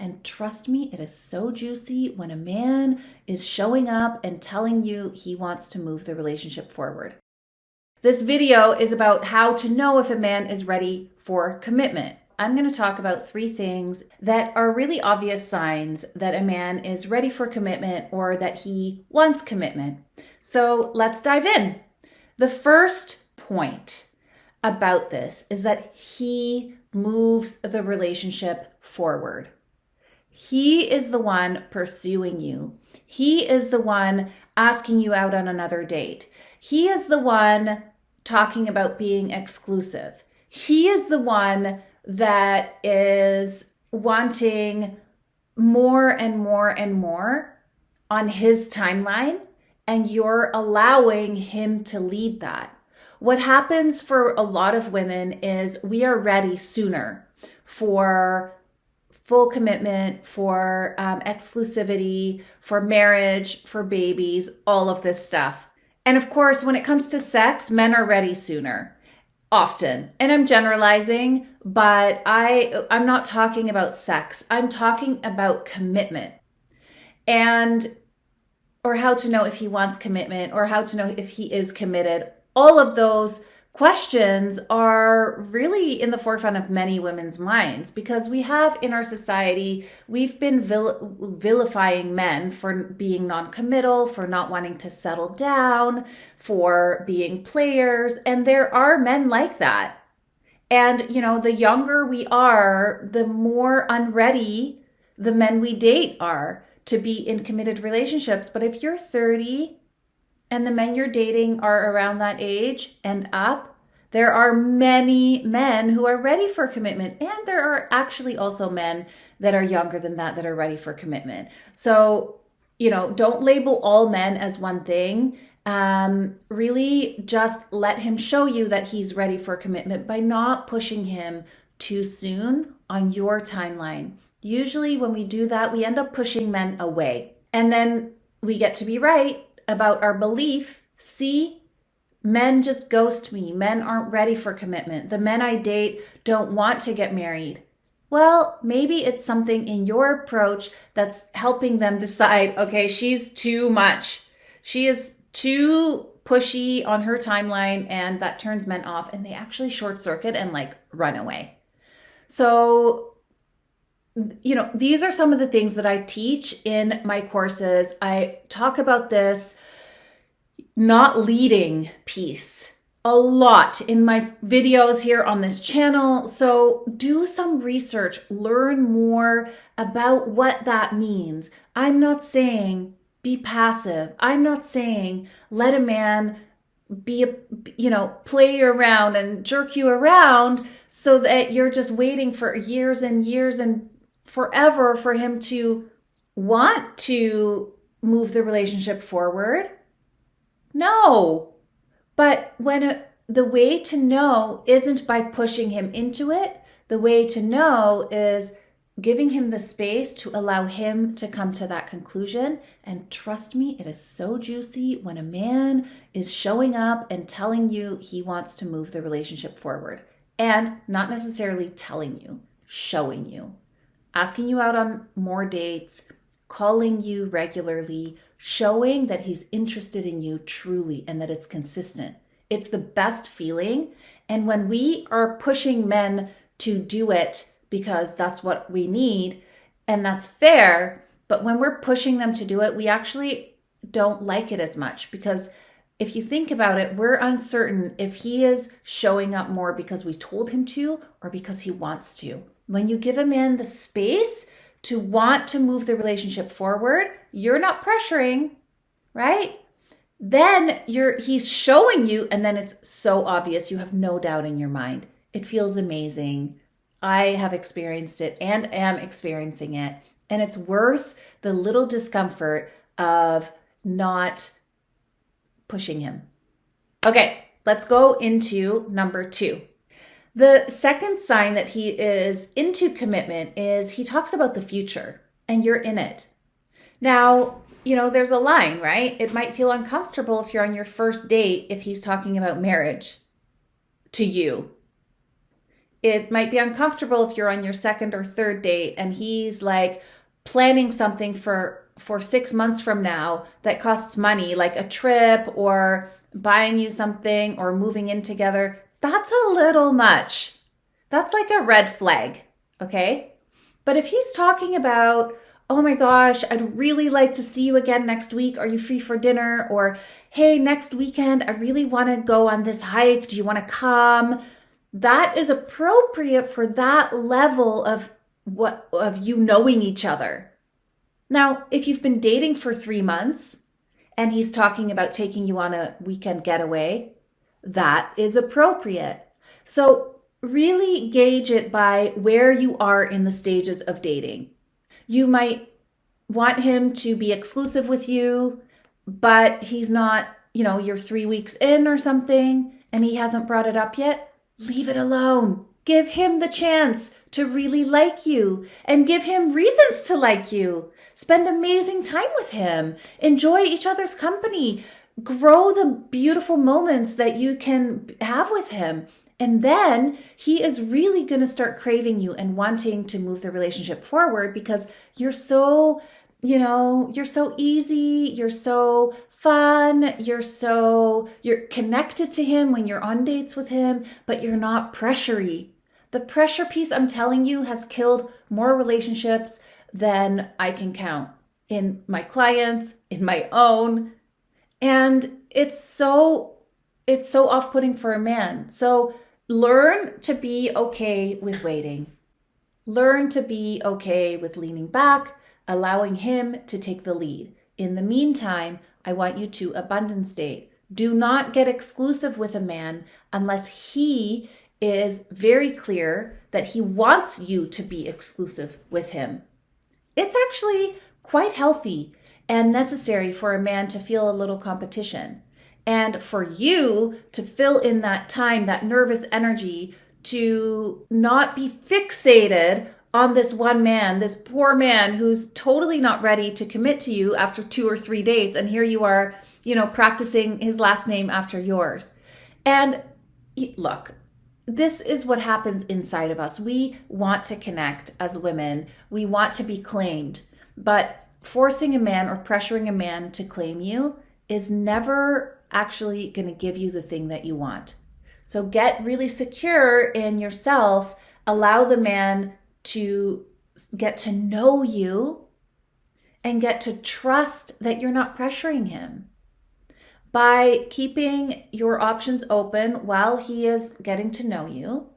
And trust me, it is so juicy when a man is showing up and telling you he wants to move the relationship forward. This video is about how to know if a man is ready for commitment. I'm going to talk about 3 things that are really obvious signs that a man is ready for commitment or that he wants commitment. So let's dive in. The first point about this is that he moves the relationship forward. He is the one pursuing you. He is the one asking you out on another date. He is the one talking about being exclusive. He is the one that is wanting more and more and more on his timeline, and you're allowing him to lead that. What happens for a lot of women is we are ready sooner for full commitment, for exclusivity, for marriage, for babies, all of this stuff. And of course, when it comes to sex, men are ready sooner, often. And I'm generalizing, but I'm not talking about sex. I'm talking about commitment or how to know if he wants commitment or how to know if he is committed. All of those questions are really in the forefront of many women's minds because we have in our society, we've been vilifying men for being non-committal, for not wanting to settle down, for being players. And there are men like that. And, the younger we are, the more unready the men we date are to be in committed relationships. But if you're 30 and the men you're dating are around that age and up, there are many men who are ready for commitment. And there are actually also men that are younger than that are ready for commitment. So, don't label all men as one thing. Really just let him show you that he's ready for commitment by not pushing him too soon on your timeline. Usually when we do that, we end up pushing men away. And then we get to be right about our belief. See, men just ghost me. Men aren't ready for commitment. The men I date don't want to get married. Well, maybe it's something in your approach that's helping them decide, okay, she's too much. She is too pushy on her timeline, and that turns men off, and they actually short circuit and run away. So, these are some of the things that I teach in my courses. I talk about this not leading piece a lot in my videos here on this channel. So do some research, learn more about what that means. I'm not saying be passive. I'm not saying let a man play you around and jerk you around so that you're just waiting for years and years and forever for him to want to move the relationship forward. No. But the way to know isn't by pushing him into it. The way to know is giving him the space to allow him to come to that conclusion. And trust me, it is so juicy when a man is showing up and telling you he wants to move the relationship forward. And not necessarily telling you, showing you. Asking you out on more dates, calling you regularly, showing that he's interested in you truly and that it's consistent. It's the best feeling. And when we are pushing men to do it because that's what we need, and that's fair, but when we're pushing them to do it, we actually don't like it as much because if you think about it, we're uncertain if he is showing up more because we told him to or because he wants to. When you give a man the space to want to move the relationship forward, you're not pressuring, right? Then he's showing you, and then it's so obvious. You have no doubt in your mind. It feels amazing. I have experienced it and am experiencing it. And it's worth the little discomfort of not pushing him. Okay, let's go into number 2. The second sign that he is into commitment is he talks about the future and you're in it. Now, there's a line, right? It might feel uncomfortable if you're on your first date if he's talking about marriage to you. It might be uncomfortable if you're on your second or third date and he's like planning something for 6 months from now that costs money, like a trip or buying you something or moving in together. That's a little much. That's like a red flag, okay? But if he's talking about, oh my gosh, I'd really like to see you again next week. Are you free for dinner? Or, hey, next weekend, I really want to go on this hike. Do you want to come? That is appropriate for that level of you knowing each other. Now, if you've been dating for 3 months and he's talking about taking you on a weekend getaway, that is appropriate. So really gauge it by where you are in the stages of dating. You might want him to be exclusive with you, but he's not, you're 3 weeks in or something and he hasn't brought it up yet. Leave it alone. Give him the chance to really like you and give him reasons to like you. Spend amazing time with him. Enjoy each other's company. Grow the beautiful moments that you can have with him. And then he is really going to start craving you and wanting to move the relationship forward because you're so easy, you're so fun, you're connected to him when you're on dates with him, but you're not pressury. The pressure piece, I'm telling you, has killed more relationships than I can count in my clients, in my own. And it's so off-putting for a man. So learn to be okay with waiting. Learn to be okay with leaning back, allowing him to take the lead. In the meantime, I want you to abundance date. Do not get exclusive with a man unless he is very clear that he wants you to be exclusive with him. It's actually quite healthy and necessary for a man to feel a little competition and for you to fill in that time, that nervous energy, to not be fixated on this one man, this poor man who's totally not ready to commit to you after 2 or 3 dates. And here you are, practicing his last name after yours. And look, this is what happens inside of us. We want to connect as women. We want to be claimed. But forcing a man or pressuring a man to claim you is never actually going to give you the thing that you want. So get really secure in yourself. Allow the man to get to know you and get to trust that you're not pressuring him. By keeping your options open while he is getting to know you.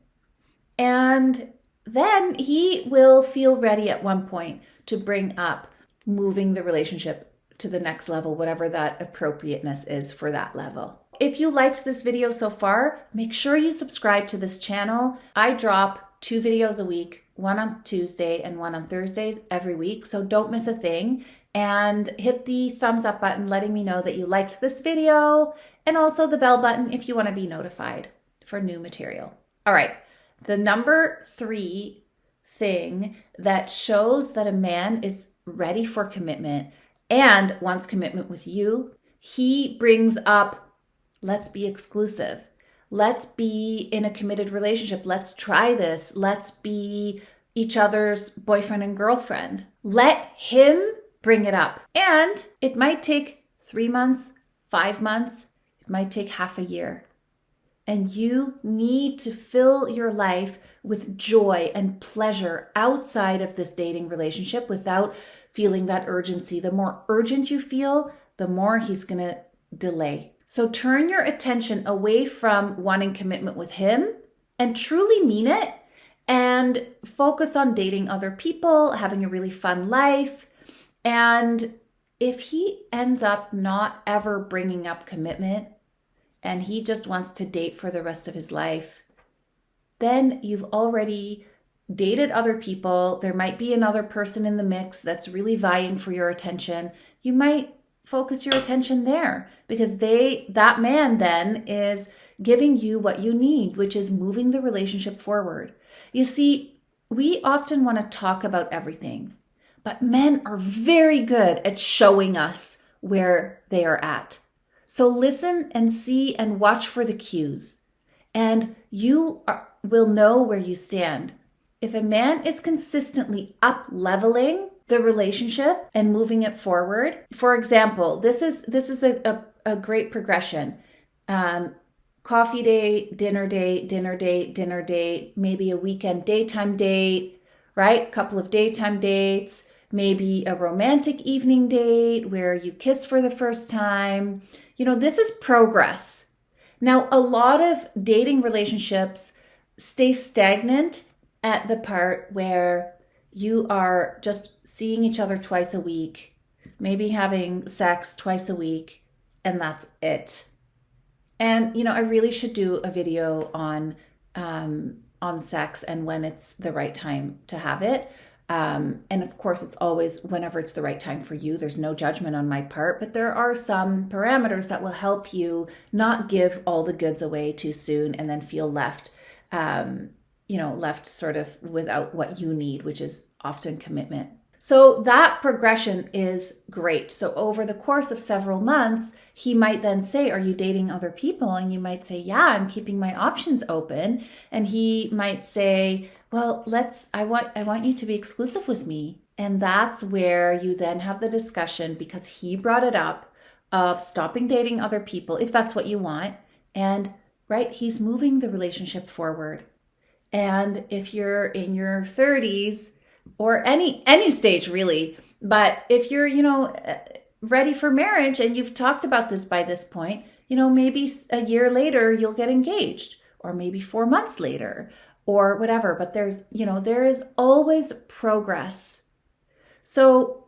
And then he will feel ready at one point to bring up moving the relationship to the next level, whatever that appropriateness is for that level. If you liked this video so far, make sure you subscribe to this channel. I drop 2 videos a week, one on Tuesday and one on Thursdays every week, so don't miss a thing. And hit the thumbs up button letting me know that you liked this video, and also the bell button if you want to be notified for new material. All right, the number 3 thing that shows that a man is ready for commitment and wants commitment with you, he brings up, let's be exclusive. Let's be in a committed relationship. Let's try this. Let's be each other's boyfriend and girlfriend. Let him bring it up. And it might take 3 months, 5 months. It might take half a year. And you need to fill your life with joy and pleasure outside of this dating relationship without feeling that urgency. The more urgent you feel, the more he's going to delay. So turn your attention away from wanting commitment with him and truly mean it and focus on dating other people, having a really fun life. And if he ends up not ever bringing up commitment and he just wants to date for the rest of his life, then you've already dated other people. There might be another person in the mix that's really vying for your attention. You might focus your attention there because that man then is giving you what you need, which is moving the relationship forward. You see, we often want to talk about everything, but men are very good at showing us where they are at. So listen and see and watch for the cues and will know where you stand. If a man is consistently up leveling the relationship and moving it forward, for example, this is a great progression. Coffee date, dinner date, dinner date, dinner date, maybe a weekend daytime date, right? Couple of daytime dates, maybe a romantic evening date where you kiss for the first time. This is progress. Now, a lot of dating relationships stay stagnant at the part where you are just seeing each other twice a week, maybe having sex twice a week, and that's it. And, I really should do a video on sex and when it's the right time to have it. And of course, it's always whenever it's the right time for you. There's no judgment on my part, but there are some parameters that will help you not give all the goods away too soon and then feel left sort of without what you need, which is often commitment. So that progression is great. So over the course of several months, he might then say, are you dating other people? And you might say, yeah, I'm keeping my options open. And he might say, well, I want you to be exclusive with me. And that's where you then have the discussion, because he brought it up, of stopping dating other people, if that's what you want. And right, he's moving the relationship forward. And if you're in your 30s, or any stage really, but if you're, ready for marriage and you've talked about this by this point, maybe a year later you'll get engaged, or maybe 4 months later, or whatever. But there is always progress. So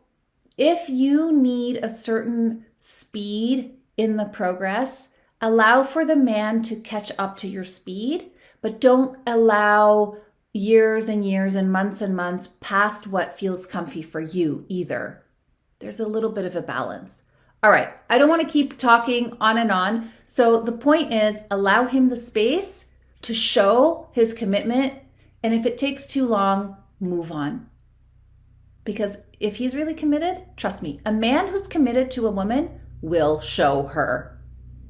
if you need a certain speed in the progress, allow for the man to catch up to your speed, but don't allow years and years and months past what feels comfy for you either. There's a little bit of a balance. All right, I don't want to keep talking on and on. So the point is, allow him the space to show his commitment. And if it takes too long, move on. Because if he's really committed, trust me, a man who's committed to a woman will show her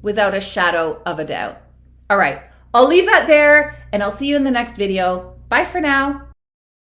without a shadow of a doubt. All right, I'll leave that there and I'll see you in the next video. Bye for now.